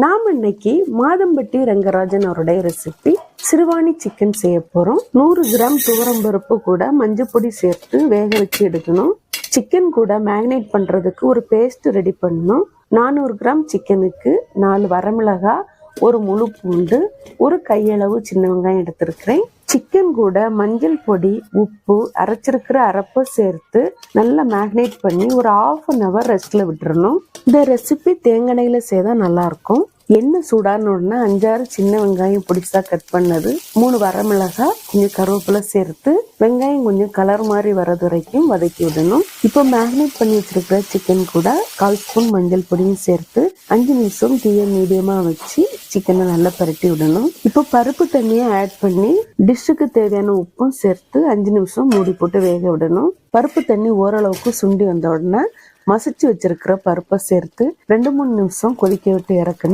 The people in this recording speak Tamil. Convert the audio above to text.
நாம் இன்னைக்கு மாதம்பட்டி ரங்கராஜன் அவருடைய ரெசிபி சிறுவாணி சிக்கன் செய்ய போறோம். 100 கிராம் துவரம் பருப்பு கூட மஞ்சள் பொடி சேர்த்து வேக வச்சு எடுக்கணும். சிக்கன் கூட மேரினேட் பண்றதுக்கு ஒரு பேஸ்ட் ரெடி பண்ணணும். 400 கிராம் சிக்கனுக்கு 4 வரமிளகாய், ஒரு முழு பூண்டு, ஒரு கையளவு சின்ன வெங்காயம் எடுத்திருக்கிறேன். சிக்கன் கூட மஞ்சள் பொடி, உப்பு, அரைச்சிருக்கிற அரைப்பை சேர்த்து நல்லா மேரினேட் பண்ணி ஒரு 1/2 hour ரெஸ்ட்ல விட்டுறணும். இந்த ரெசிபி தேங்காய் எண்ணெயில செய்தா நல்லா இருக்கும். எண்ணெய் சூடான உடனே 5-6 சின்ன வெங்காயம் பொடிசா கட் பண்ணது, 3 வரமிளகாய், கொஞ்சம் கருவேப்பிலை சேர்த்து வெங்காயம் கொஞ்சம் கலர் மாதிரி வர்றது வரைக்கும் வதக்கி விடணும். இப்போ மேரினேட் பண்ணி வச்சிருக்கிற சிக்கன் கூட 1/4 ஸ்பூன் மஞ்சள் பொடியும் சேர்த்து 5 நிமிஷம் தீய மீடியமா வச்சு சிக்கனை நல்லா பரட்டி விடணும். இப்போ பருப்பு தண்ணியை ஆட் பண்ணி டிஷ்ஷுக்கு தேவையான உப்பும் சேர்த்து 5 நிமிஷம் மூடி போட்டு வேக விடணும். பருப்பு தண்ணி ஓரளவுக்கு சுண்டி வந்த உடனே மசிச்சு வச்சிருக்கிற பருப்பை சேர்த்து 2-3 நிமிஷம் கொதிக்க விட்டு இறக்கணும்.